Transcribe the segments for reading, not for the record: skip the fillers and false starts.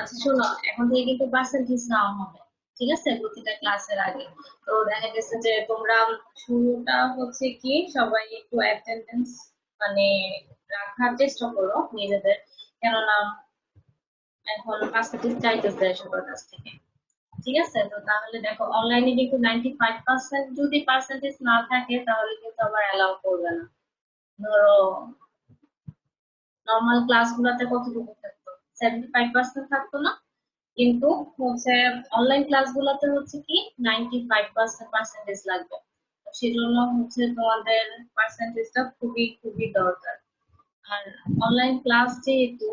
আচ্ছা শোনো, এখন থেকে কিন্তু পার্সেন্টেজ নেওয়া হবে, ঠিক আছে, প্রতিটা ক্লাসের আগে। তো দেখা গেছে যে তোমরা শুরুটা হচ্ছে কি সবাই একটু অ্যাটেন্ডেন্স মানে রাখার চেষ্টা করো নিজেদের, কেননা এখন পার্সেন্টেজ চাইতেছে সবার কাছ থেকে। ঠিক আছে, তো তাহলে দেখো অনলাইনে কিন্তু 95% যদি পার্সেন্টেজ না থাকে তাহলে কিন্তু আবার অ্যালাউ করবে না। ধরো নর্মাল ক্লাসগুলোতে কতটুকু থাকতো, 75% থাকতো না, কিন্তু হচ্ছে অনলাইন ক্লাসগুলোতে হচ্ছে কি 95% পার্সেন্টেজ লাগবে। তো সেজন্য হচ্ছে তোমাদের পার্সেন্টেজটা খুবই খুবই দরকার। আর অনলাইন ক্লাস যেহেতু,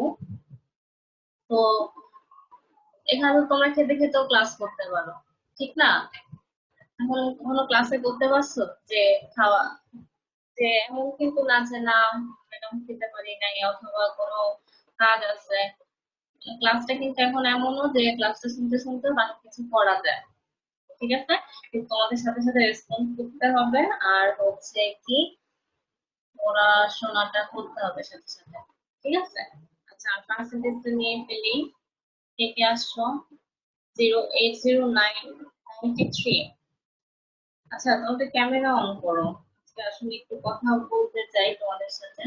তো এখানে তো তোমরা খেতে খেতেও ক্লাস করতে পারো, ঠিক না? এখন কোনো ক্লাসে করতে পারছো যে খাওয়া, যে এমন কিন্তু না যে না ম্যাডাম খেতে পারি নাই অথবা কোনো কাজ আছে। ক্লাসটা কিন্তু এখন এমনও যে ক্লাসটা শুনতে শুনতে বাকি কিছু করা যায়, ঠিক আছে, কিন্তু তোমাদের সাথে সাথে রেসপন্স করতে হবে। আর হচ্ছে কি পড়াশোনাটা করতে হবে সাথে সাথে, ঠিক আছে। আচ্ছা, পার্সেন্টেজটা নিয়ে ফেলি। কে কে আসছো? 08093। আচ্ছা, তোমাদের ক্যামেরা অন করো। আজকে আসলে একটু কথা বলতে চাই তোমাদের সাথে।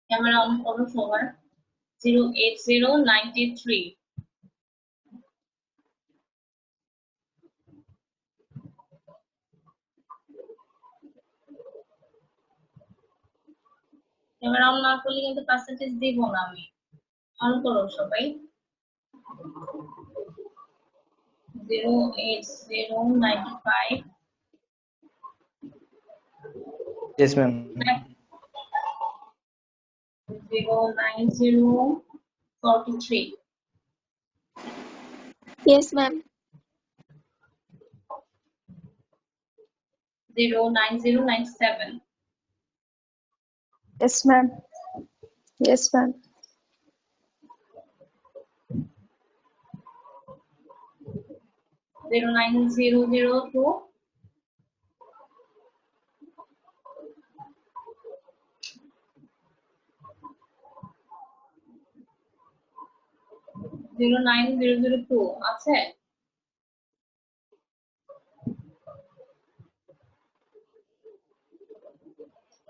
ক্যামেরা অন করো সবার। 08093। ক্যামেরা অন না করলে কিন্তু পার্সেন্টেজ দিব না আমি। অন করো সবাই। 08095 Yes, ma'am. 09043 Yes, ma'am. 09097 Yes, ma'am. Yes, ma'am. 09002 09002 আছে?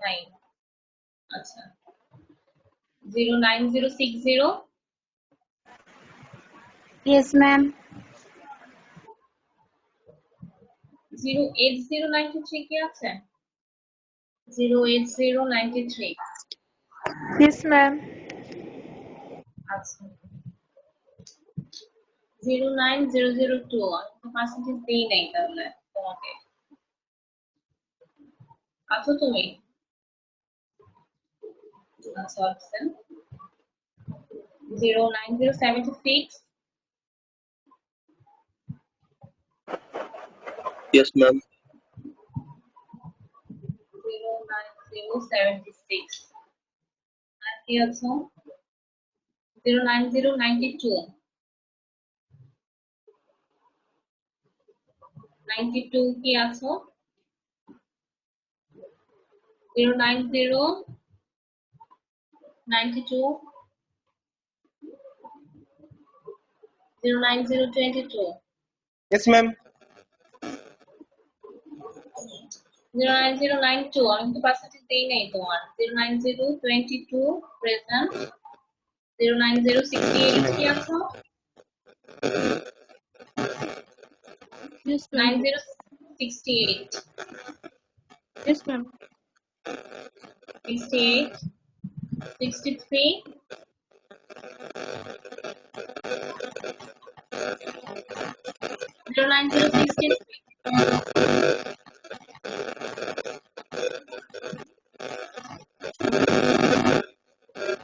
নাই। আচ্ছা, 09060 Yes, ma'am. 08093 কি আছে? 08093। Yes, ma'am. আচ্ছা, 09002 আমি তো পার্সেন্টেজ দেই নাই তাহলে তোমাকে। আছো তুমি? আচ্ছা, আচ্ছা। 09076 Yes, ma'am. 09076 আর কি আছো? 09092 92 কি আছো? 09092 09022 Yes, ma'am. 09092 আমি তো পার্সেন্টেজ দেই নাই তোমার। 09022 প্রেজেন্ট। 09068 কি আছো? Yes, ma'am. 9068 Yes, ma'am. 68 63 09063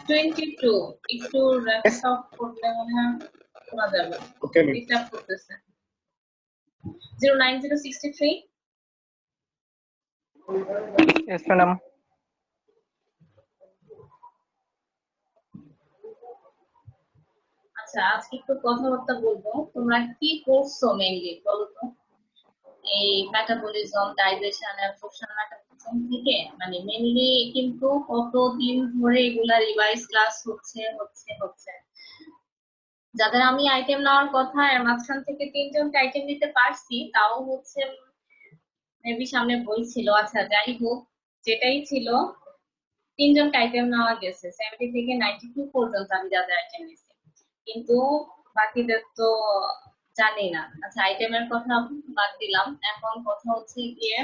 22 একটু র্যাপিড Yes. টক করলে মনে হয় শোনা যাবে, Okay, ma'am. ডিস্টার্ব করতেছে। 09063। Yes, madam. আচ্ছা, আজকে একটু কথাবার্তা বলবো, তোমরা কি করছো মেইনলি বলো তো? এই মেটাবলিজম, ডাইজেশন, অ্যাবসর্পশন, মেটাবলিজম থেকে মানে মেইনলি কিন্তু কতদিন ধরে এগুলা রিভাইজ ক্লাস হচ্ছে হচ্ছে হচ্ছে যাদের আমি আইটেম নেওয়ার কথা এর মাঝখান থেকে তিনজনকে আইটেম দিতে পারছি, তাও হচ্ছে মেবি সামনে বই ছিল, আচ্ছা যাই হোক, যেটাই ছিল তিনজনকে আইটেম নেওয়া গেছে 70 থেকে 92 পর্যন্ত আমি যাদের আইটেম নিছি, কিন্তু বাকিদের তো জানি না। আচ্ছা আইটেমের কথা বাদ দিলাম, এখন কথা হচ্ছে গিয়ে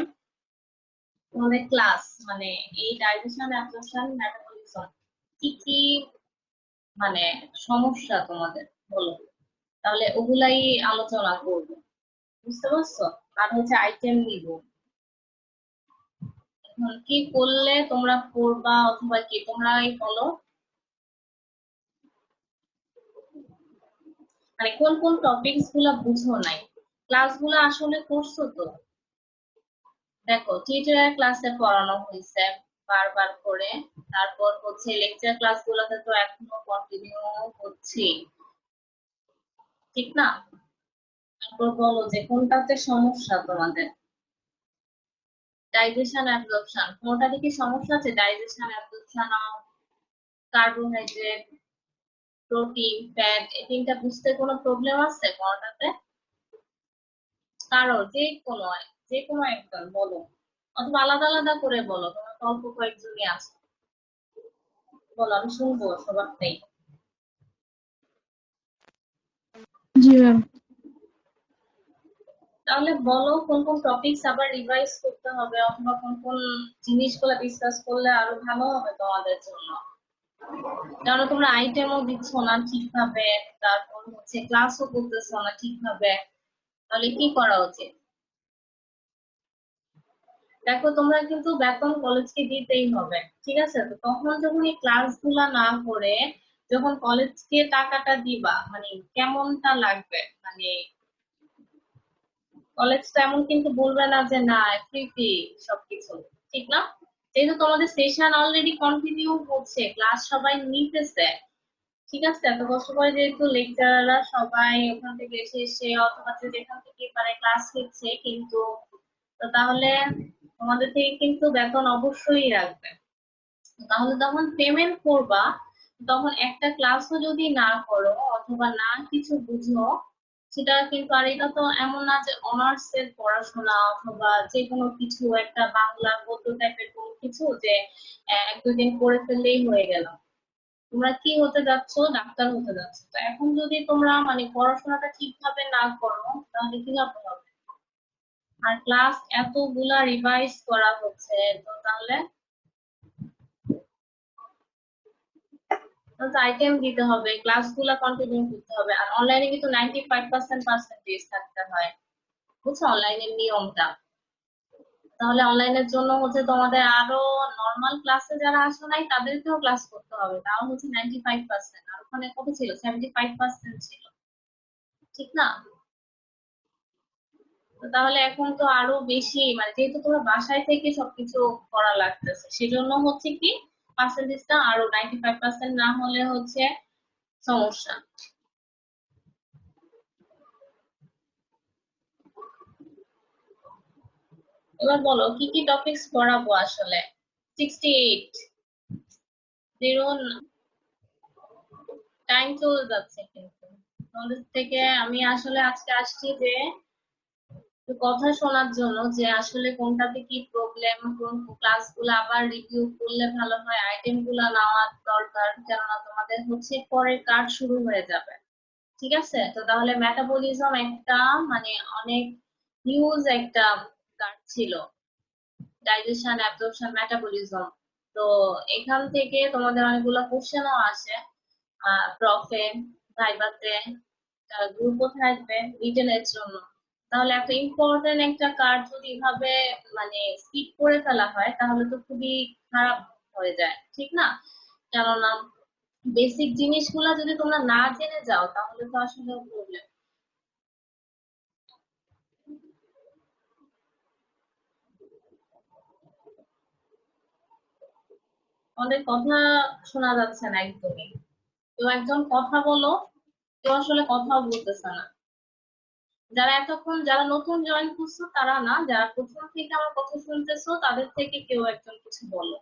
তোমাদের ক্লাস, মানে এই ডাইজেশন অ্যাবজর্পশন মেটাবলিজম কি কি মানে সমস্যা তোমাদের বলো, তাহলে ওগুলাই আলোচনা করবো, বুঝতে পারছো? আর হচ্ছে আইটেম নিব, এখন কি করলে তোমরা পড়বা অথবা কি তোমরাই বলো, মানে কোন কোন টপিকস গুলা বুঝো নাই, ক্লাসগুলো আসলে করছো তো? দেখো টিচারের ক্লাসে পড়ানো হয়েছে বারবার করে, তারপর হচ্ছে লেকচার ক্লাসগুলোতে তো এখনো কন্টিনিউ হচ্ছে, ঠিক না? তারপর বলো যে কোনটাতে সমস্যা তোমাদের, ডাইজেশন অ্যাবজর্পশন কোনটাতে কি সমস্যা আছে? Digestion absorption of carbohydrate, protein, fat, এই তিনটা বুঝতে কোনো প্রবলেম আছে কোনটাতে? কারো যে কোনো একজন বলো, অথবা আলাদা আলাদা করে বলো, তোমার তো অল্প কয়েকজনই আছে, বলো আমি শুনবো সবারটাই। জি ম্যাম। তাহলে বলো কোন কোন টপিকস আবার রিভাইজ করতে হবে, অথবা কোন কোন জিনিসগুলো ডিসকাস করলে আরো ভালো হবে তোমাদের জন্য, কারণ তোমরা আইটেমও দিচ্ছ না ঠিকভাবে, তারপর হচ্ছে ক্লাসও করতেছো না ঠিকভাবে, তাহলে কি করা উচিত? দেখো তোমরা কিন্তু বেতন কলেজকে দিতেই হবে, ঠিক আছে? তো তখন যখন এই ক্লাসগুলা না করে যখন কলেজকে টাকাটা দিবা, মানে কেমনটা লাগবে, মানে কলেজ তো এমন কিন্তু বলবে না যে না ফ্রি ফ্রি সবকিছু, ঠিক না? যেহেতু তোমাদের সেশন অলরেডি কন্টিনিউ হচ্ছে, ক্লাস সবাই নিতেছে, ঠিক আছে, এত কষ্ট করে যেহেতু লেকচারাররা সবাই ওখান থেকে এসে অথবা যে যেখান থেকে পারে ক্লাস নিচ্ছে, কিন্তু তো তাহলে তোমাদের থেকে কিন্তু বেতন অবশ্যই রাখবে, তাহলে তখন পেমেন্ট করবা, তখন একটা ক্লাসও যদি না করো অথবা না কিছু বুঝো, সেটা কিন্তু, আর এটা তো এমন না যে অনার্স এর পড়াশোনা অথবা যে কোনো কিছু একটা বাংলা গদ্য টাইপের কোনো কিছু যে এক দুদিন পড়ে ফেললেই হয়ে গেল। তোমরা কি হতে যাচ্ছ? ডাক্তার হতে যাচ্ছ, তো এখন যদি তোমরা মানে পড়াশোনাটা ঠিকভাবে না করো তাহলে কিভাবে হবে? আর ক্লাস এতগুলা রিভাইজ করা হচ্ছে, তো তাহলে আইটেম দিতে হবে, ক্লাসগুলো কন্টিনিউ করতে হবে, আর অনলাইনে কিন্তু 95% পার্সেন্টেজ থাকতে হয়, বুঝছো অনলাইনের নিয়মটা? তাহলে অনলাইনের জন্য হচ্ছে তোমাদের আরো নর্মাল ক্লাসে যারা আসো নাই তাদেরকেও ক্লাস করতে হবে, তাও হচ্ছে 95%, আর ওখানে কত ছিল? 75% ছিল, ঠিক না? তো তাহলে এখন তো আরো বেশি, মানে যেহেতু তোমার বাসায় থেকে সবকিছু করা লাগতেছে, সেজন্য হচ্ছে কি পার্সেন্টেজটা আরো 95% না হলে হচ্ছে সমস্যা। এবার বলো কি কি টপিকস পড়াবো আসলে? 68 জিরো, টাইম চলে যাচ্ছে কিন্তু তোমাদের থেকে। আমি আসলে আজকে আসছি যে একটু কথা শোনার জন্য, যে আসলে কোনটাতে কি প্রবলেম, কোন ক্লাসগুলো আবার রিভিউ করলে ভালো হয়, আইটেম গুলা নেওয়ার দরকার, কেননা তোমাদের হচ্ছে পরের কাজ শুরু হয়ে যাবে, ঠিক আছে? তো তাহলে মেটাবলিজম একটা মানে অনেক হিউজ একটা কাজ ছিল, ডাইজেশন অ্যাবজর্পশন মেটাবলিজম। তো এখান থেকে তোমাদের অনেকগুলো কোশ্চেনও আসে, প্রফে, ভাইভাতে, গ্রুপও থাকবে রিটেনের জন্য। তাহলে একটা ইম্পর্টেন্ট একটা কার্ড যদি এভাবে মানে স্কিপ করে ফেলা হয় তাহলে তো খুবই খারাপ হয়ে যায়, ঠিক না? কেননা বেসিক জিনিসগুলো যদি তোমরা না জেনে যাও তাহলে তো আসলে প্রবলেম। আমাদের কথা শোনা যাচ্ছে না একদমই, কেউ একজন কথা বলো, কেউ আসলে কথাও বলতেছে না। যারা নতুন জয়েন করছো তারা না, যারা প্রথম থেকে আমার কথা শুনতেছো তাদের থেকে কেউ একজন কিছু বলো,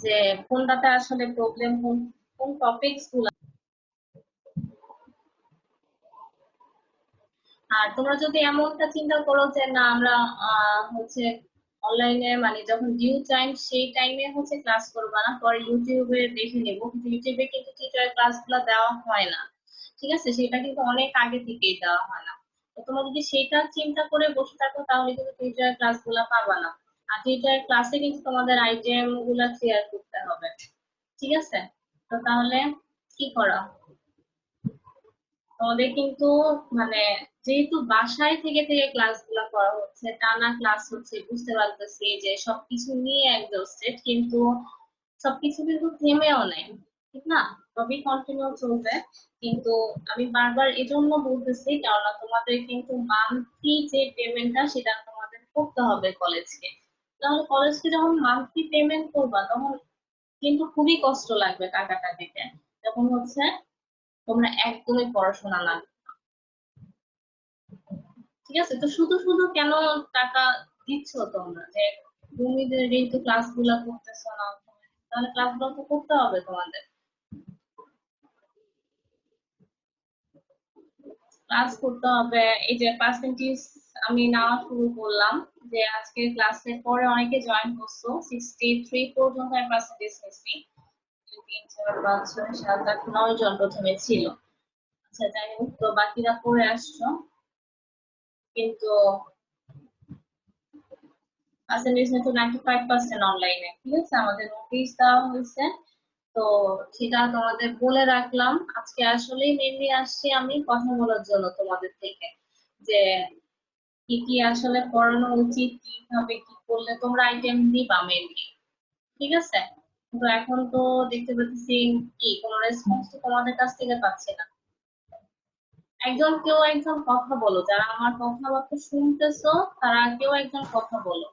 যে কোনটাতে আসলে প্রবলেম, কোন কোন টপিকস গুলা। আর তোমরা যদি এমনটা চিন্তা করো যে না আমরা হচ্ছে অনলাইনে মানে যখন ডিউ টাইম সেই টাইমে হচ্ছে ক্লাস করবা না, পরে ইউটিউবে দেখে নেবো, কিন্তু ইউটিউবে কিন্তু টিচারের ক্লাসগুলো দেওয়া হয় না, ঠিক আছে? সেটা কিন্তু অনেক আগে থেকেই দেওয়া হয় না। তো তোমরা যদি সেটা চিন্তা করে বসে থাকো তাহলে কিন্তু টিচারের ক্লাসগুলো পাবা না। আর টিচারের ক্লাসে কিন্তু তোমাদের আইটেম গুলা ক্লিয়ার করতে হবে, ঠিক আছে? তো তাহলে কি করা, তোমাদের কিন্তু মানে যেহেতু বাসায় থেকে থেকে ক্লাসগুলো করা হচ্ছে, টানা ক্লাস হচ্ছে, বুঝতে পারতেছি যে সবকিছু নিয়ে এক্সস্টেড, কিন্তু সবকিছু কিন্তু থেমেও নেই, ঠিক না? সবই কন্টিনিউ চলবে। কিন্তু আমি বারবার এজন্য বলতেছি কেননা তোমাদের কিন্তু মান্থলি যে পেমেন্টটা সেটা তোমাদের করতে হবে কলেজকে। তাহলে কলেজকে যখন মান্থলি পেমেন্ট করবা তখন কিন্তু খুবই কষ্ট লাগবে টাকাটা দিতে, যখন হচ্ছে তোমরা একদমই পড়াশোনা না, ঠিক আছে? তো শুধু শুধু কেন টাকা দিচ্ছ তোমরা, যে তুমি যেহেতু ক্লাসগুলো করতেছো না, তাহলে ক্লাসগুলো তো করতে হবে তোমাদের, ক্লাস করতে হবে। এই যে পার্সেন্টেজ আমি নেওয়া শুরু করলাম, যে আজকে ক্লাসের পরে অনেকে জয়েন করছো, 63 পর্যন্ত আমি পার্সেন্টেজ নিচ্ছি। 3 4 5 6 7 8 9 জন প্রথমে ছিল। আচ্ছা যাই হোক, তো বাকিরা পড়ে আসছো, কিন্তু পার্সেন্টেজ হচ্ছে 95% অনলাইনে, ঠিক আছে? আমাদের নোটিশ দেওয়া হয়েছে, তো সেটা তোমাদের বলে রাখলাম। আজকে আসলেই মেনলি আসছি আমি কথা বলার জন্য তোমাদের থেকে, যে কি কি আসলে পড়ানো উচিত, কিভাবে কি করলে তোমরা আইটেম দিবা মেনলি, ঠিক আছে? কিন্তু এখন তো দেখতে পাচ্ছি কি কোনো রেসপন্স তো তোমাদের কাছ থেকে পাচ্ছি না। কেউ একজন কথা বলো, যারা আমার কথাবার্তা শুনতেছো তারা কেউ একজন কথা বলো।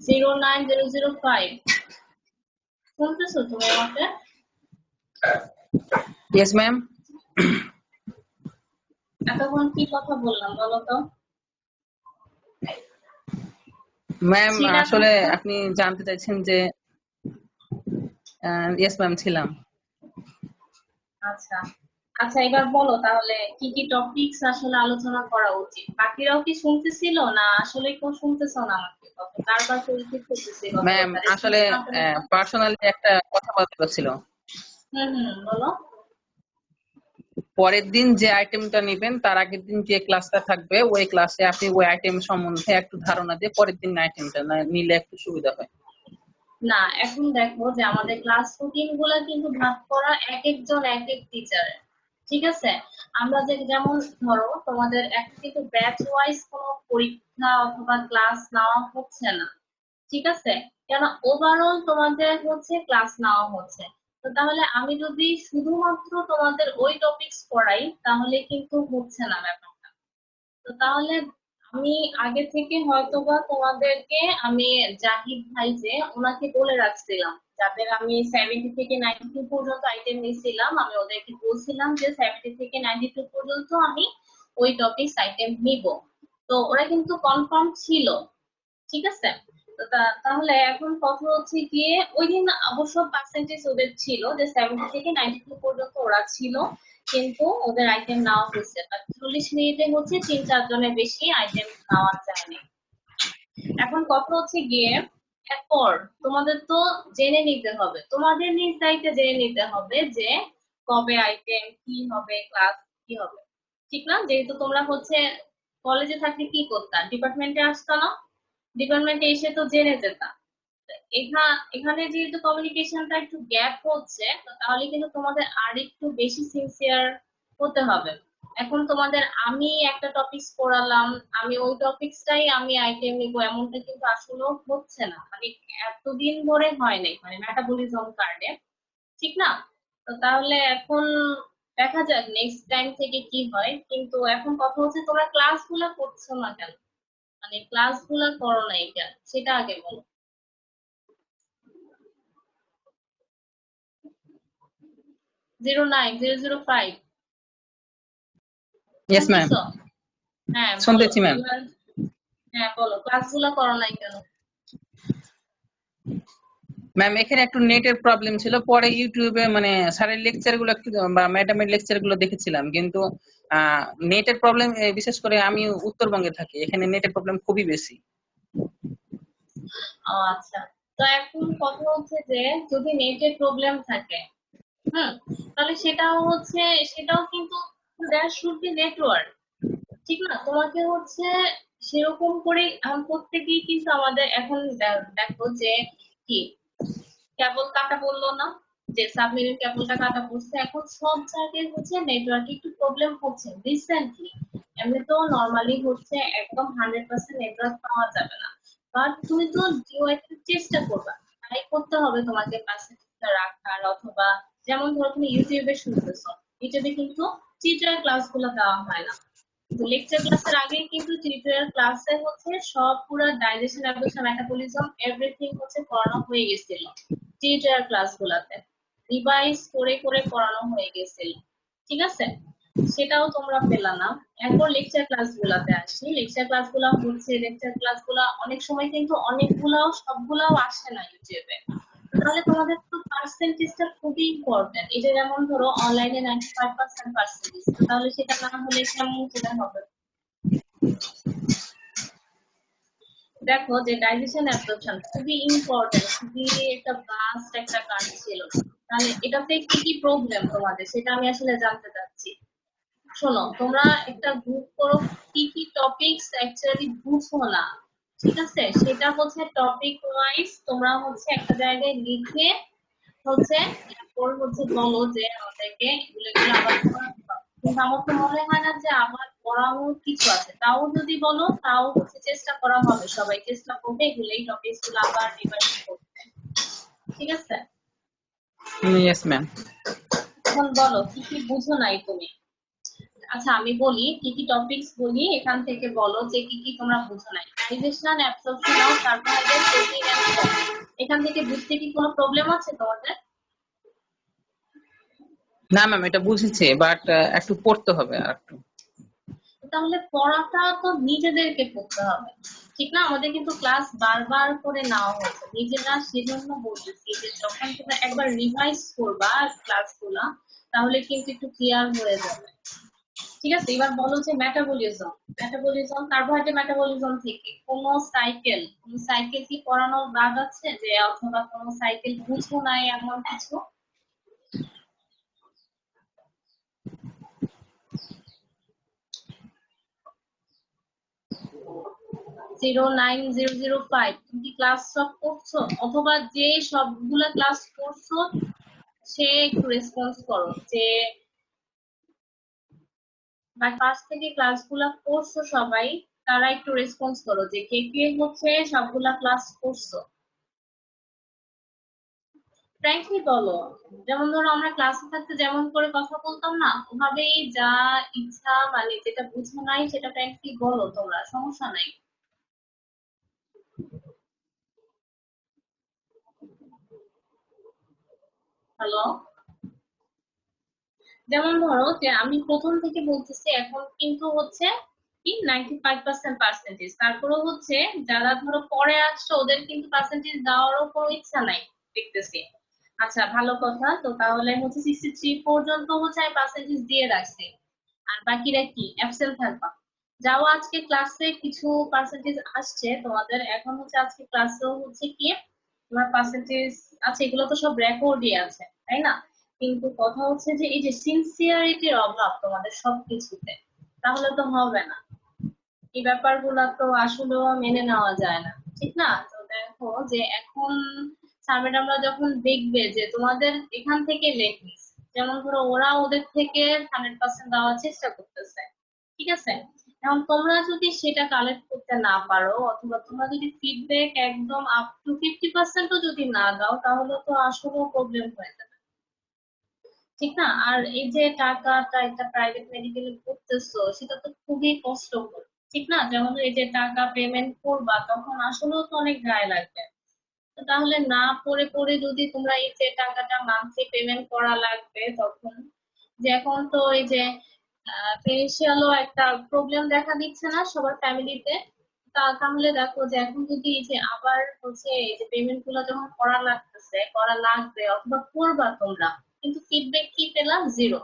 09005, শুনতেছো তুমি আমাকে? Yes, ma'am. এতক্ষণ কি কথা বললাম বলো তো? ম্যাম ছিলা আসলে কথা? আপনি জানতে চাইছেন যে ইয়েস ম্যাম ছিলাম। আচ্ছা আচ্ছা, এবার বলো তাহলে কি কি টপিকস আসলে আলোচনা করা উচিত। বাকিরাও কি শুনতেছিল না আসলে কেউ শুনতেছ না আমাকে কথা, বারবার করে রিপিট করতেছি ম্যাম কথাটা, রেসপন্স আসলে না পেলে তো। পার্সোনালি একটা কথা বলার ছিল। বলো। পরের দিন যে আইটেমটা নেবেন তার আগের দিন যে ক্লাসটা থাকবে ওই ক্লাসে আপনি ওই আইটেম সম্বন্ধে একটু ধারণা দিয়ে পরের দিন আইটেমটা নিলে একটু সুবিধা হয়। না এখন দেখো যে আমাদের ক্লাস রুটিন গুলা কিন্তু ভাগ করা এক একজন এক এক টিচারের, ঠিক আছে? আমরা যে যেমন ধরো তোমাদের একটা কিন্তু ব্যাচ ওয়াইজ কোনো পরীক্ষা অথবা ক্লাস নেওয়া হচ্ছে না, ঠিক আছে? কেন ওভারঅল তোমাদের হচ্ছে ক্লাস নেওয়া হচ্ছে। তো তাহলে আমি যদি শুধুমাত্র তোমাদের ওই টপিকস পড়াই তাহলে কিন্তু হচ্ছে না ব্যাপারটা। তো তাহলে আমি আগে থেকে হয়তোবা তোমাদেরকে আমি জাহিদ ভাই যে ওনাকে বলে রাখছিলাম, যাদের আমি 70 থেকে 92 পর্যন্ত আইটেম নিয়েছিলাম, আমি ওদেরকে বলছিলাম যে 70 থেকে 92 পর্যন্ত আমি ওই টপিকস আইটেম নিব। তো ওরা কিন্তু কনফার্ম ছিল, ঠিক আছে? তো তাহলে এখন কথা হচ্ছে গিয়ে ওই দিন অবশ্য পার্সেন্টেজ ওদের ছিল যে 70 থেকে 92 পর্যন্ত ওরা ছিল, কিন্তু ওদের আইটেম নেওয়া হয়েছে না। 40 মিনিটে হচ্ছে 3 4 জনের বেশি আইটেম নেওয়া যায়নি। এখন কথা হচ্ছে গিয়ে এরপর তোমাদের তো জেনে নিতে হবে, তোমাদের নিজ দায়িত্বে জেনে নিতে হবে যে কবে আইটেম, কি হবে, ক্লাস কি হবে, ঠিক না? যেহেতু তোমরা হচ্ছে কলেজে থাকলে কি করতাম, ডিপার্টমেন্টে আসতো না, ডিপার্টমেন্টে এসে তো জেনে যেতাম। এখানে যেহেতু কমিউনিকেশনটা একটু গ্যাপ হচ্ছে, তো তাহলে কিন্তু তোমাদের আর একটু বেশি সিনসিয়ার হতে হবে। এখন তোমাদের আমি একটা টপিকস পড়ালাম, আমি ওই টপিকসটাই আমি আইটেম নিবো, এমনটা কিন্তু আসলে হচ্ছে না, মানে এতদিন ধরে হয় নাই, মানে মেটাবলিজম কার্ডে, ঠিক না? তো তাহলে এখন দেখা যাক নেক্সট টাইম থেকে কি হয়। কিন্তু এখন কথা হচ্ছে তোমরা ক্লাসগুলো করছো না কেন, মানে ক্লাসগুলো করো নাই কেন সেটা আগে বলো। 09005, ইয়েস ম্যাম, শুনতেছো? হ্যাঁ বলো শুনতেছি ম্যাম। এবার। হ্যাঁ বলো, ক্লাসগুলো করো নাই কেন? ম্যাম এখানে একটু নেটের প্রবলেম ছিল, পরে ইউটিউবে মানে স্যারের লেকচার গুলো একটু বা ম্যাডামের লেকচার গুলো দেখেছিলাম, কিন্তু নেটের প্রবলেম, বিশেষ করে আমি উত্তরবঙ্গে থাকি, এখানে নেটের প্রবলেম খুবই বেশি। আচ্ছা, তো এখন কথা হচ্ছে যে যদি নেটের প্রবলেম থাকে, তাহলে সেটাও কিন্তু দেয়ার শুড বি নেটওয়ার্ক, ঠিক না? তোমাকে হচ্ছে সেরকম করে করতে গিয়ে কিন্তু আমাদের এখন দেখো যে কি কেবল কাটা পড়লো না, যে সাবমেরিন কেবলটা কাটা পড়ছে, এখন সব জায়গায় হচ্ছে নেটওয়ার্ক একটু প্রবলেম হচ্ছে রিসেন্টলি। এমনি তো নর্মালি হচ্ছে একদম 100% নেটওয়ার্ক পাওয়া যাবে না, বাট তুমি তো জিও একটা চেষ্টা করবা, ট্রাই করতে হবে তোমাকে পার্সেন্টেজটা রাখার, অথবা যেমন ধরো তুমি ইউটিউবে শুনতেছো, ইউটিউবে কিন্তু টিচার ক্লাসগুলো দেওয়া হয় না, লেকচার ক্লাসের আগে কিন্তু টিউটোরিয়াল ক্লাসে হচ্ছে সব পুরো ডাইজেশন, অ্যাবজর্পশন, মেটাবলিজম এভরিথিং হচ্ছে পড়ানো হয়ে গেছিল টিউটোরিয়াল ক্লাসগুলোতে, রিভাইজ করে করে পড়ানো হয়ে গেছিল, ঠিক আছে? সেটাও তোমরা পেলা না। এরপর লেকচার ক্লাসগুলোতে আসি, লেকচার ক্লাসগুলা অনেক সময় কিন্তু সবগুলাও আসে না ইউটিউবে। তাহলে তোমাদের তো পার্সেন্টেজটা খুবই ইম্পর্টেন্ট, এই যে যেমন ধরো অনলাইনে 95% পার্সেন্টেজ, তাহলে সেটা না হলে কেমন করে হবে? দেখো যে ডাইজেশন অ্যাবজর্পশন খুবই ইম্পর্টেন্ট, খুবই একটা ভাস্ট একটা কাজ ছিল। তাহলে এটাতে কি কি প্রবলেম তোমাদের সেটা আমি আসলে জানতে চাচ্ছি। শোনো, তোমরা একটা গ্রুপ করো, কি কি টপিকস অ্যাকচুয়ালি বুঝো না, ঠিক আছে? সেটা হচ্ছে টপিক ওয়াইজ তোমরা হচ্ছে একটা জায়গায় লিখে হচ্ছে এরপর হচ্ছে বলো যে আমাদেরকে এগুলো এগুলো আবার পড়াতে হবে। কিন্তু আমার তো মনে হয় না যে আবার পড়ানোর কিছু আছে, তাও যদি বলো তাও হচ্ছে চেষ্টা করা হবে, সবাই চেষ্টা করবে এগুলো এই টপিকস গুলো আবার রিভাইজ করতে, ঠিক আছে? Yes ma'am. এখন বলো কি কি বুঝো নাই তুমি। আচ্ছা আমি বলি কি কি টপিকস বলি, এখান থেকে বলো যে কি কি তোমরা বুঝো নাই। Digestion, absorption of carbohydrate, protein and fat, এখান থেকে বুঝতে কি কোনো প্রবলেম আছে তোমাদের? না ম্যাম, এটা বুঝেছি, বাট একটু পড়তে হবে আর একটু। তাহলে পড়াটা তো নিজেদেরকে পড়তে হবে, ঠিক না? আমাদের কিন্তু ক্লাস বারবার করে নেওয়া হয়েছে নিজেরা, সেজন্য বলতেছি যে যখন তোমরা একবার রিভাইজ করবা ক্লাসগুলা, তাহলে কিন্তু একটু ক্লিয়ার হয়ে যাবে, ঠিক আছে? এবার বলো যে মেটাবলিজম কার্বোহাইড্রেট মেটাবলিজম থেকে কোন সাইকেল কি পড়ানোর বাদ আছে, যে অথবা কোন সাইকেল বুঝো নাই এমন কিছু? 09005 তুমি কি ক্লাস সব করছো, অথবা যে সবগুলা ক্লাস করছো সে একটু রেসপন্স করো, যে বা পাশ থেকে ক্লাসগুলা করছো সবাই, তারা একটু রেসপন্স করো যে কে কে হচ্ছে সবগুলা ক্লাস করছো। ফ্র্যাঙ্কলি বলো, যেমন ধরো আমরা ক্লাসে থাকতে যেমন করে কথা বলতাম না, ওভাবেই যা ইচ্ছা মানে যেটা বুঝো নাই সেটা ফ্র্যাঙ্কলি বলো, তোমরা সমস্যা নাই। হ্যালো, যেমন ধরো যে আমি প্রথম থেকে বলতেছি, এখন কিন্তু হচ্ছে কি 95% পার্সেন্টেজ, তারপরে হচ্ছে যারা ধরো পরে আসছে ওদের কিন্তু পার্সেন্টেজ দেওয়ারও কোনো ইচ্ছা নাই দেখতেছি। আচ্ছা ভালো কথা, তো তাহলে হচ্ছে 63 পর্যন্ত হচ্ছে আমি পার্সেন্টেজ দিয়ে রাখছি, আর বাকিরা কি অ্যাবসেন্ট থাকবা। যাও আজকে ক্লাসে কিছু পার্সেন্টেজ আসছে তোমাদের, এখন হচ্ছে আজকে ক্লাসেও হচ্ছে কি তোমার পার্সেন্টেজ আছে, এগুলো তো সব রেকর্ডই আছে, তাই না? কিন্তু কথা হচ্ছে যে এই যে সিনসিয়ারিটির অভাব তোমাদের সবকিছুতে, তাহলে তো হবে না। এই ব্যাপারগুলো তো আসলে মেনে নেওয়া যায় না, ঠিক না? তো দেখো যে এখন স্যার ম্যাডামরা যখন দেখবে যে তোমাদের এখান থেকে লেখনি, যেমন ধরো ওরা ওদের থেকে 100% দেওয়ার চেষ্টা করতেছে, ঠিক আছে? এখন তোমরা যদি সেটা কালেক্ট করতে না পারো, অথবা তোমরা যদি ফিডব্যাক একদম আপ টু 50%ও যদি না দাও, তাহলে তো আসলে প্রবলেম হয়ে যাবে, ঠিক না? আর এই যে টাকাটা একটা প্রাইভেট মেডিকেলে করতেছো, সেটা তো খুবই কষ্টকর, ঠিক না? যেমন এই যে টাকা পেমেন্ট করবা, তখন আসলেও তো অনেক গায়ে লাগবে। তো তাহলে না পড়ে পড়ে যদি তোমরা এই যে টাকাটা মান্থলি পেমেন্ট করা লাগবে, তখন যে এখন তো এই যে ফিনান্সিয়ালও একটা প্রবলেম দেখা দিচ্ছে না সবার ফ্যামিলিতে, তাহলে দেখো যে এখন যদি এই যে আবার হচ্ছে এই যে পেমেন্ট গুলো যখন করা লাগবে অথবা করবা তোমরা, কিন্তু ফিডব্যাক কি পেলাম? জিরো।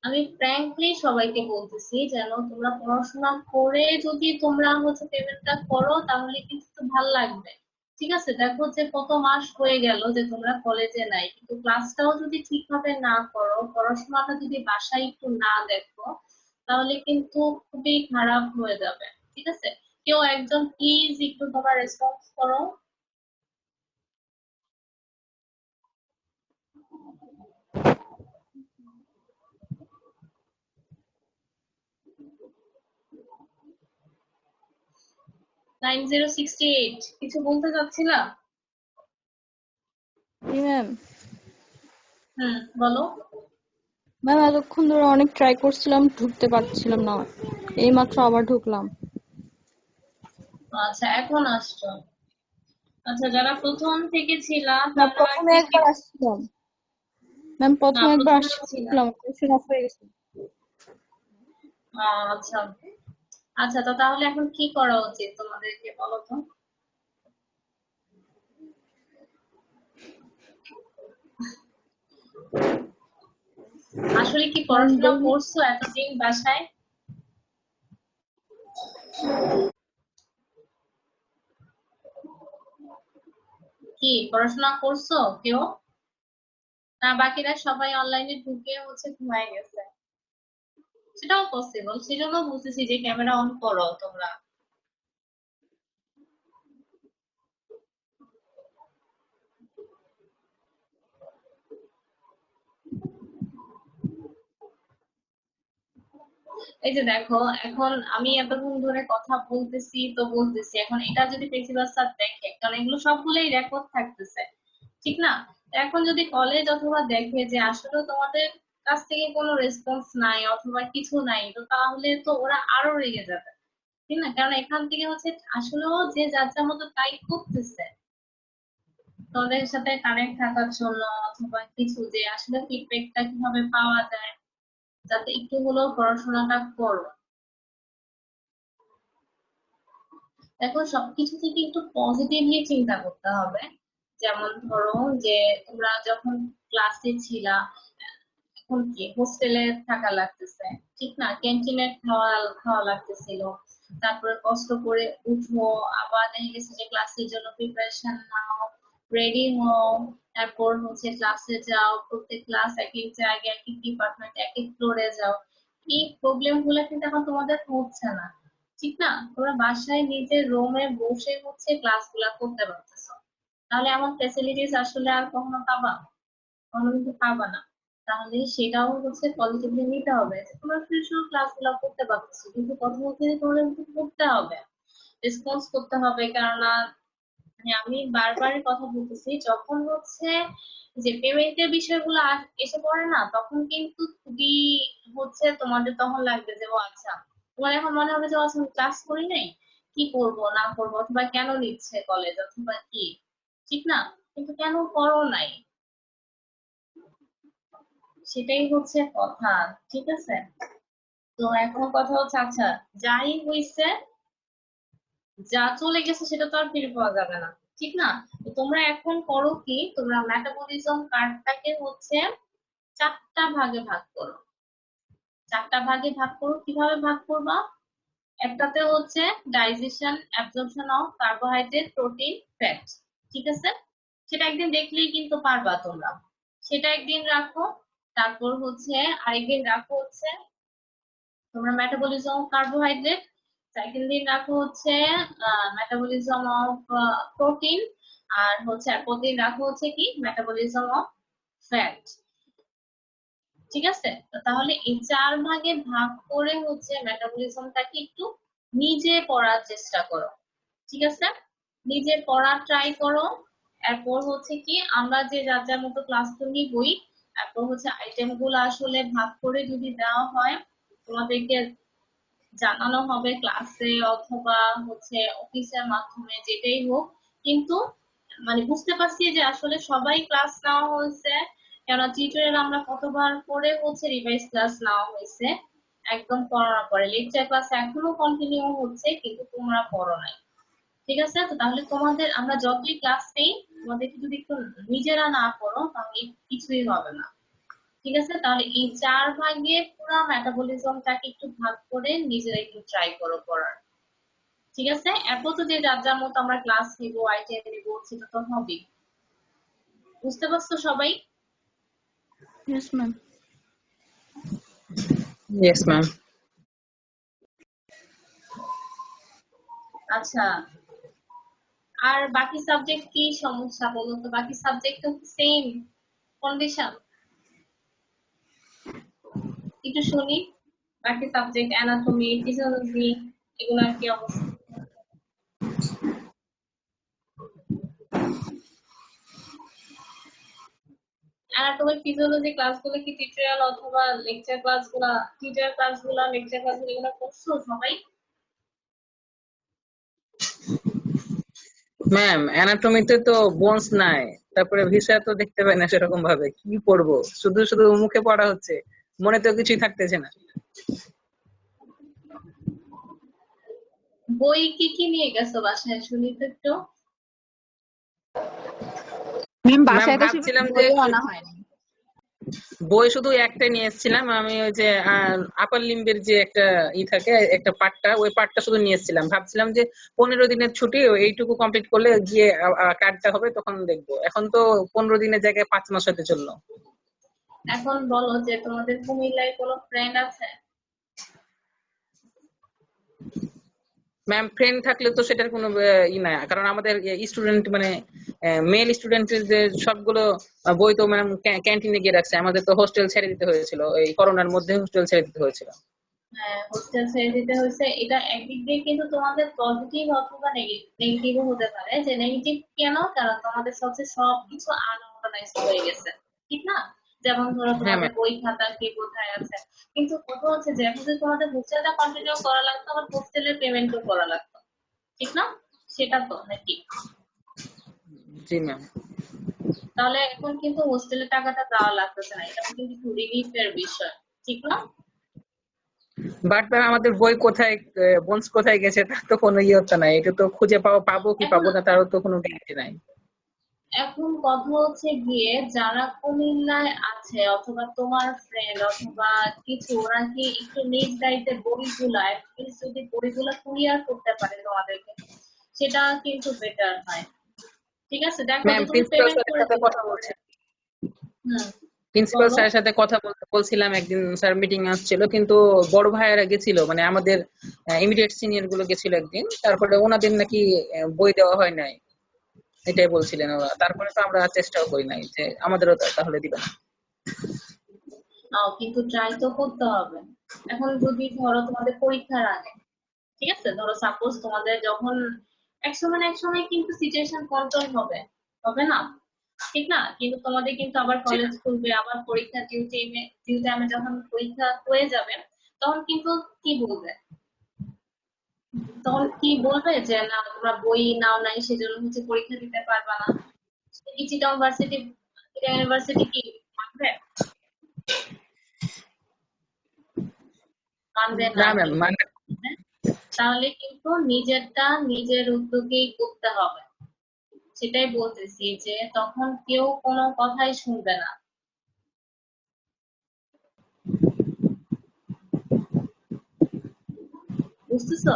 আমি ফ্র্যাঙ্কলি সবাইকে বলতেছি যেন তোমরা পড়াশোনা করে যদি তোমরা হচ্ছে পেমেন্টটা করো তাহলে কিন্তু ভালো লাগবে। ঠিক আছে, দেখো যে কত মাস হয়ে গেল যে তোমরা কলেজে নাই, কিন্তু ক্লাসটাও যদি ঠিকভাবে না করো, পড়াশোনাটা যদি বাসায় একটু না দেখো, তাহলে কিন্তু খুবই খারাপ হয়ে যাবে। ঠিক আছে, কেউ একজন প্লিজ একটু তোমার রেসপন্স করো। 9068 কিছু বলতে চাচ্ছিলা? জি ম্যাম। বলো। ম্যাম এতক্ষণ ধরে অনেক ট্রাই করছিলাম, ঢুকতে পারছিলাম না, এইমাত্র আবার ঢুকলাম। আচ্ছা, এখন আসছো। আচ্ছা, যারা প্রথম থেকে ছিলা না, তারা প্রথমে কি কি? একবার আসছিলাম ম্যাম, না, প্রথমে একবার প্রথমেও ছিলা। আসছিলাম, কোশ্চেন অফ হয়ে গেছে। আচ্ছা আচ্ছা, তো তাহলে এখন কি করা উচিত তোমাদেরকে বলো তো? আসলে কি ম্যাম পড়াশোনা দেখি। করছো এতদিন বাসায়? কি পড়াশোনা করছো কেউ? না, বাকিরা সবাই অনলাইনে ঢুকে হচ্ছে ঘুমায় গেছে? সেটাও পসিবল, সেজন্য বুঝতেছি যে ক্যামেরা অন করো তোমরা। এই যে দেখো, এখন আমি এতক্ষণ ধরে কথা বলতেছি, এখন এটা যদি প্রিন্সিপাল স্যার দেখে, কারণ এগুলো সবগুলোই রেকর্ড থাকতেছে, ঠিক না? তো এখন যদি কলেজ অথবা দেখে যে আসলে তোমাদের কাছ থেকে কোনো রেসপন্স নাই অথবা কিছু নাই, তো তাহলে তো ওরা আরো রেগে যাবে, ঠিক না? কারণ এখান থেকে হচ্ছে আসলেও যে যার যার মতো তাই করতেছে তোমাদের সাথে কানেক্ট থাকার জন্য, অথবা কিছু যে আসলে ফিডব্যাকটা কিভাবে পাওয়া যায় যাতে একটু হলেও পড়াশোনাটা করো। দেখো, সবকিছু থেকে একটু পজিটিভলি চিন্তা করতে হবে। যেমন ধরো যে তোমরা যখন ক্লাসে ছিলা, এখন কি হোস্টেলে থাকা লাগতেছে, ঠিক না? ক্যান্টিনের খাওয়া খাওয়া লাগতেছিল, তারপরে কষ্ট করে উঠো, আবার দেখা গেছে যে ক্লাসের জন্য প্রিপারেশন নাও, রেডি হও, তারপর হচ্ছে ক্লাসে যাও, প্রত্যেক ক্লাস এক এক জায়গায়, এক এক ডিপার্টমেন্ট, এক এক ফ্লোরে যাও। এই প্রবলেম গুলো কিন্তু এখন তোমাদের হচ্ছে না, ঠিক না? তোমরা বাসায় নিজের রুমে বসে হচ্ছে ক্লাস গুলা করতে পারতেছো। তাহলে এমন ফেসিলিটিস আসলে আর কখনো পাবা? কখনো কিন্তু পাবা না। তাহলে সেটাও হচ্ছে পজিটিভলি নিতে হবে যে তোমরা ফিউচার ক্লাস গুলো করতে পারতেছো, কিন্তু পরবর্তীতে তোমাদের কিন্তু করতে হবে, রেসপন্স করতে হবে। কেননা মানে আমি বারবার কথা বলতেছি, যখন হচ্ছে যে পেমেন্টের বিষয়গুলো এসে পড়ে না, তখন কিন্তু খুবই হচ্ছে তোমাদের তখন লাগবে যে ও আচ্ছা, তোমার এখন মনে হবে যে ও আচ্ছা, ক্লাস করি নাই, কি করব না করব, অথবা কেন নিচ্ছে কলেজ অথবা কি, ঠিক না? কিন্তু কেন করো নাই, সেটাই হচ্ছে কথা। ঠিক আছে, তো এখন কথা হচ্ছে আচ্ছা, যাই হইছে, যা চলে গেছে সেটা তো আর ফিরে পাওয়া যাবে না, ঠিক না? তো তোমরা এখন করো কি, তোমরা মেটাবলিজম কার্ডটাকে হচ্ছে চারটা ভাগে ভাগ করো। চারটা ভাগে ভাগ করো, কিভাবে ভাগ করবা? একটাতে হচ্ছে digestion absorption of carbohydrate, protein, fat, ঠিক আছে? সেটা একদিন দেখলেই কিন্তু পারবা তোমরা। সেটা একদিন রাখো। তারপর হচ্ছে আরেকদিন রাখো হচ্ছে তোমরা মেটাবলিজম অফ কার্বোহাইড্রেট। সেকেন্ড দিন রাখো হচ্ছে মেটাবলিজম অফ প্রোটিন। আর হচ্ছে প্রতিদিন রাখো হচ্ছে কি মেটাবলিজম অফ ফ্যাট, ঠিক আছে? তো তাহলে এই চার ভাগে ভাগ করে হচ্ছে মেটাবলিজমটাকে একটু নিজে পড়ার চেষ্টা করো, ঠিক আছে? নিজে পড়ার ট্রাই করো। এরপর হচ্ছে কি আমরা যে যার যার মতো ক্লাস তো নিবই, এরপর হচ্ছে আইটেম গুলো আসলে ভাগ করে যদি দেওয়া হয়, তোমাদেরকে জানানো হবে ক্লাসে অথবা হচ্ছে অফিসের মাধ্যমে, যেটাই হোক। কিন্তু মানে বুঝতে পারছি যে আসলে সবাই ক্লাস নেওয়া হয়েছে, কেননা টিউটোরিয়াল আমরা কতবার করে হচ্ছে রিভাইজ ক্লাস নেওয়া হয়েছে। একদম করোনার পরে লেকচার ক্লাস এখনো কন্টিনিউ হচ্ছে, কিন্তু তোমরা পড়ো নাই। ঠিক আছে, তো তাহলে তোমাদের আমরা যতই ক্লাস নেই, তোমাদেরকে যদি একটু নিজেরা না পড়ো তাহলে কিছুই হবে না। ঠিক আছে, তাহলে এই 4 ভাগে পুরো মেটাবলিজমটাকে একটু ভাগ করে নিজেরা একটু ট্রাই করো পড়ার। ঠিক আছে, এত তো যে যার যার মতো আমরা ক্লাস নিবো, আইটেম নিবো, সেটা তো হবেই। বুঝতে পারছো সবাই? Yes ma'am. Yes ma'am. আচ্ছা, আর বাকি সাবজেক্ট কি সমস্যা বলো তো? বাকি সাবজেক্ট তো সেম কন্ডিশন। একটু শুনি বাকি সাবজেক্ট, অ্যানাটমি, ফিজিওলজি, এগুলার কি অবস্থা? অ্যানাটমি ফিজিওলজি ক্লাসগুলো কি টিউটোরিয়াল অথবা লেকচার ক্লাসগুলো, লেকচার ক্লাসগুলো এগুলো করছো সবাই? ম্যাম অ্যানাটমিতে তো বোনস নাই, তারপরে ভিসা তো দেখতে পাই না সেরকম ভাবে, কি পড়বো? শুধু শুধু মুখে পড়া হচ্ছে, মনে তো কিছুই থাকতেছে না। বই কি কি নিয়ে গেছো বাসায়, শুনি তো একটু। ম্যাম ম্যাম বাসায় তো সেভাবে ভাবছিলাম যে বইও আনা হয়নি। বই শুধু একটা নিয়ে এসেছিলাম আমি, ওই যে আপার লিম্বের যে একটা থাকে, একটা পার্টটা, ওই পার্টটা শুধু নিয়ে এসেছিলাম। ভাবছিলাম যে 15 দিনের ছুটি, এইটুকু কমপ্লিট করলে গিয়ে কার্ডটা হবে, তখন দেখবো। এখন তো 15 দিনের জায়গায় 5 মাস হতে চললো। এখন বলো যে তোমাদের কুমিল্লায় কোনো ফ্রেন্ড আছে? ম্যাম ফ্রেন্ড থাকলে তো সেটার কোনো না, কারণ আমাদের স্টুডেন্ট মানে মেল স্টুডেন্টের যে সবগুলো বই তো ম্যাম ক্যান্টিনে গিয়ে রাখছে। আমাদের তো হোস্টেল ছেড়ে দিতে হয়েছিল, এই করোনার মধ্যে হোস্টেল ছেড়ে দিতে হয়েছিল। হ্যাঁ, হোস্টেল ছেড়ে দিতে হয়েছে। এটা একদিক দিয়ে কিন্তু তোমাদের পজিটিভ অথবা নেগেটিভও হতে পারে। যে নেগেটিভ কেন? কারণ তোমাদের সাথে সবকিছু আনঅর্গানাইজড হয়ে গেছে, ঠিক না? যেমন ধরো হ্যাঁ তোমাদের ম্যাম। বই খাতা কে কোথায় আছে। কিন্তু কথা হচ্ছে যে এখন যদি তোমাদের হোস্টেলটা কন্টিনিউ করা লাগতো, আবার হোস্টেলের পেমেন্টও করা লাগতো, ঠিক না? সেটা তো নাকি? জি ম্যাম। তাহলে এখন কিন্তু হোস্টেলের টাকাটা দেওয়া লাগতেছে না, এটা কিন্তু একটু রিলিফের বিষয়, ঠিক না? বাট ম্যাম আমাদের বই কোথায়, বোনস কোথায় গেছে তার তো কোনো ইয়ে নাই। এটা তো খুঁজে পাবো কি এখন পাবো না তারও তো কোনো গ্যারান্টি নাই। এখন কথা হচ্ছে গিয়ে যারা কুমিল্লায় আছে অথবা তোমার ফ্রেন্ড অথবা কিছু, ওরা কি একটু নিজ দায়িত্বে বইগুলা অ্যাটলিস্ট যদি বইগুলা কুরিয়ার করতে পারে তোমাদেরকে, সেটা কিন্তু বেটার হয়। ঠিক আছে, দেখো ম্যাম যে তুমি প্রিন্সিপাল পেমেন্ট স্যারের করে সাথে দিবা কথা পরে। বলছি। হুম, প্রিন্সিপাল বলো। স্যারের সাথে কথা বলছিলাম একদিন, স্যার মিটিং আসছিল, কিন্তু বড় ভাইয়েরা গেছিল, মানে আমাদের ইমিডিয়েট সিনিয়র গুলো গেছিল একদিন, তারপরে ওনাদের নাকি বই দেওয়া হয় নাই, এটাই বলছিলেন ওরা। তারপরে তো আমরা চেষ্টাও করি নাই যে আমাদেরও তাহলে দিবে না। কিন্তু ট্রাই তো করতে হবে। এখন যদি ধরো তোমাদের পরীক্ষার আগে, ঠিক আছে, ধরো সাপোজ তোমাদের যখন এক সময় কিন্তু সিচুয়েশন কন্ট্রোল হবে, হবে না? ঠিক না? কিন্তু তোমাদের কিন্তু আবার জি কলেজ ম্যাম। খুলবে, আবার পরীক্ষা ডিউ টাইমে যখন পরীক্ষা হয়ে যাবে, তখন কিন্তু কি বলবে? তখন কি বলবে যে না তোমরা বই নাও নাই সেজন্য হচ্ছে পরীক্ষা দিতে পারবা না? কি চিটাগং ইউনিভার্সিটি কি মানবে? মানবে না না ম্যাম কিন্তু। মানে হ্যাঁ? তাহলে কিন্তু নিজেরটা নিজের উদ্যোগেই করতে হবে। সেটাই বলতেছি যে তখন কেউ কোনো কথাই শুনবে না। বুঝতেছো?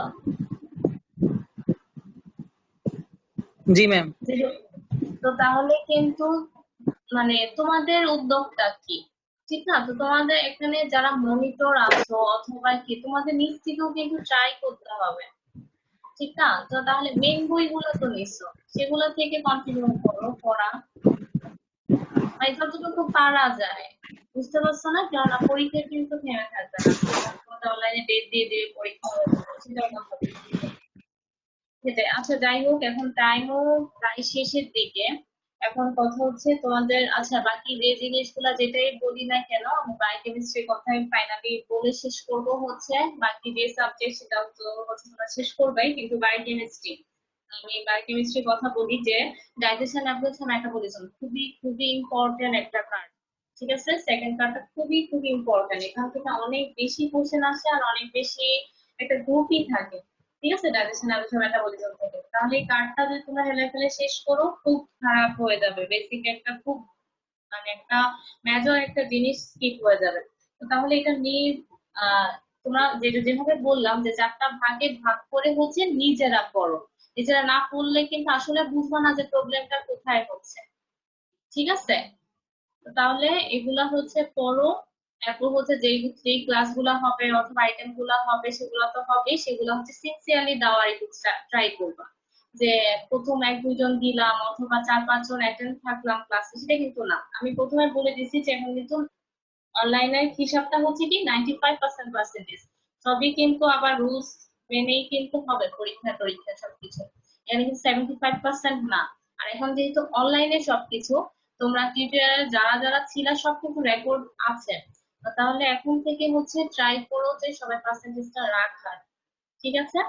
জি ম্যাম। যে- তো তাহলে কিন্তু মানে তোমাদের উদ্যোগটা কি? ঠিক না? তো তোমাদের এখানে যারা মনিটর আছো অথবা কি, তোমাদের নিজ থেকেও কিন্তু ট্রাই করতে হবে, ঠিক না? তো তাহলে মেন বইগুলো তো নিচ্ছ, সেগুলো থেকে কন্টিনিউ করো পড়া, মানে যতটুকু পারা যায়। বুঝতে পারছো না? কেননা পরীক্ষা কিন্তু থেমে থাকবে না, তোমাদের অনলাইনে ডেট দিয়ে দিয়ে পরীক্ষা হয়ে যাবে, সেটাও কথা বলছি। সেটাই। আচ্ছা, যাই হোক, এখন টাইমও প্রায় শেষের দিকে। এখন কথা হচ্ছে তোমাদের, আচ্ছা বাকি যে জিনিসগুলা যেটাই বলি না কেন, আমি বায়োকেমিস্ট্রির কথাই ফাইনালি বলে শেষ করব হচ্ছে। বাকি যে সাবজেক্ট সেটাও তো হচ্ছে তোমরা শেষ করবেই, কিন্তু বায়োকেমিস্ট্রি, আমি বায়োকেমিস্ট্রির কথা বলি যে ডাইজেশন অ্যাপ্রোচ মেটাবলিজম খুবই খুবই ইম্পর্টেন্ট একটা পার্ট। ঠিক আছে, সেকেন্ড কার্ডটা খুবই খুবই ইম্পর্টেন্ট। এখান থেকে অনেক বেশি কোশ্চেন আসে আর অনেক বেশি একটা গ্রুপই থাকে। ঠিক আছে, ডাইজেশন অ্যাবজর্পশন মেটাবলিজম থেকে। তাহলে এই কার্ডটা যদি তোমরা হেলে ফেলে শেষ করো, খুব খারাপ হয়ে যাবে। বেসিক একটা খুব মানে একটা মেজর একটা জিনিস স্কিপ হয়ে যাবে। তো তাহলে এটা নিয়ে তোমরা যেভাবে বললাম যে 4টা ভাগে ভাগ করে হচ্ছে নিজেরা করো। নিজেরা না করলে কিন্তু আসলে বুঝবা না যে প্রবলেমটা কোথায় হচ্ছে। ঠিক আছে, তো তাহলে এগুলা হচ্ছে পড়ো। এরপর হচ্ছে যেই যেই ক্লাসগুলো হবে অথবা আইটেম গুলা হবে সেগুলো তো হবে, সেগুলো হচ্ছে সিনসিয়ারলি দেওয়ার একটু ট্রাই করবা। যে প্রথম 1-2 জন দিলাম অথবা 4-5 জন অ্যাটেন্ড থাকলাম ক্লাসে, সেটা কিন্তু না। আমি প্রথমে বলে দিচ্ছি যে এখন কিন্তু অনলাইনের হিসাবটা হচ্ছে কি 95% পার্সেন্টেজ। সবই কিন্তু আবার রুলস মেনেই কিন্তু হবে, পরীক্ষা টরীক্ষা সবকিছু। এখানে কিন্তু 75% না। আর এখন যেহেতু অনলাইনে সবকিছু, তোমরা টিউটোরিয়ালে যারা যারা ছিল সব কিন্তু রেকর্ড আছে। তো তাহলে এখন থেকে হচ্ছে ট্রাই করো যে সবাই পার্সেন্টেজটা রাখার। ঠিক আছে,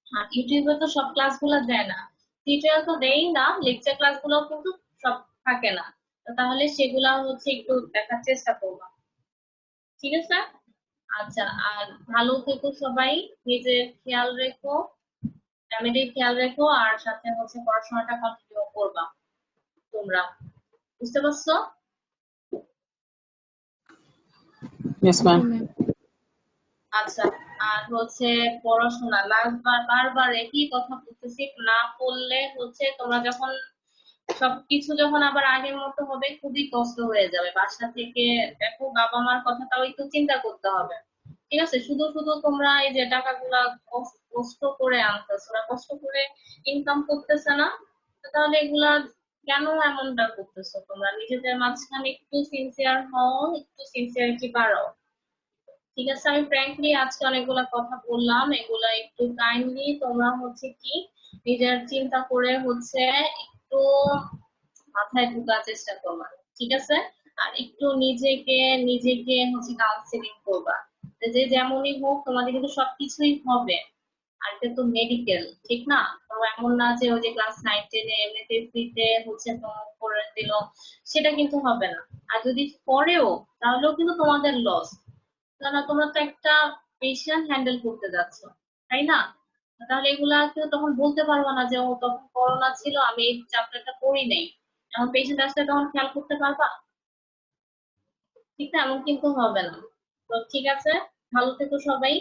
আর ইউটিউবে তো সব ক্লাসগুলো দেয় না, টিউটোরিয়াল তো দেয়ই না, লেকচার ক্লাসগুলো কিন্তু সব থাকে না। তো তাহলে সেগুলা হচ্ছে একটু দেখার চেষ্টা করবা। ঠিক আছে, আচ্ছা। আর ভালো থেকো সবাই, নিজের খেয়াল রেখো, ফ্যামিলির খেয়াল রেখো, আর সাথে হচ্ছে পড়াশোনাটা কন্টিনিউ করবা তোমরা। বুঝতে পারছো? ইয়েস জি ম্যাম। ম্যাম। আচ্ছা, আর হচ্ছে পড়াশোনা লাস্টবার বারবার একই কথা বলতেছি, না পড়লে হচ্ছে তোমরা যখন সবকিছু যখন আবার আগের মতো হবে খুবই কষ্ট হয়ে যাবে। বাসা থেকে দেখো, বাবা মার কথাটাও একটু চিন্তা করতে হবে। ঠিক আছে, শুধু শুধু তোমরা এই যে টাকাগুলা কষ্ট করে আনতেছো, ওরা কষ্ট করে ইনকাম করতেছে না, তো তাহলে এগুলা কেন এমনটা করতেছো? তোমরা নিজেদের মাঝখানে একটু সিনসিয়ার হও, একটু সিনসিয়ারিটি বাড়াও। ঠিক আছে, আমি ফ্র্যাঙ্কলি আজকে অনেকগুলা কথা বললাম, এগুলা একটু কাইন্ডলি তোমরা হচ্ছে কি নিজের চিন্তা করে হচ্ছে একটু মাথায় ঢোকার চেষ্টা করবা। ঠিক আছে, আর একটু নিজেকে নিজেকে হচ্ছে কাউন্সিলিং করবা। যে যেমনই হোক তোমাদের কিন্তু সবকিছুই হবে। আর এটা তো মেডিকেল, ঠিক না? তো এমন না যে ওই যে ক্লাস 9-10-এ এমনিতে ফ্রিতে হচ্ছে তোমার করে দিল, সেটা কিন্তু হবে না। আর যদি করেও তাহলেও কিন্তু তোমাদের লস। না, তোমরা তো একটা পেশেন্ট হ্যান্ডেল করতে যাচ্ছ, তাই না? তাহলে এগুলা কেউ তখন বলতে পারবো না যে ও তখন করোনা ছিল, আমি এই চ্যাপ্টারটা পড়ি নাই, এখন পেশেন্ট আসলে তখন খেয়াল করতে পারবা? ঠিক না, এমন কিন্তু হবে না। তো ঠিক আছে, ভালো থেকো সবাই।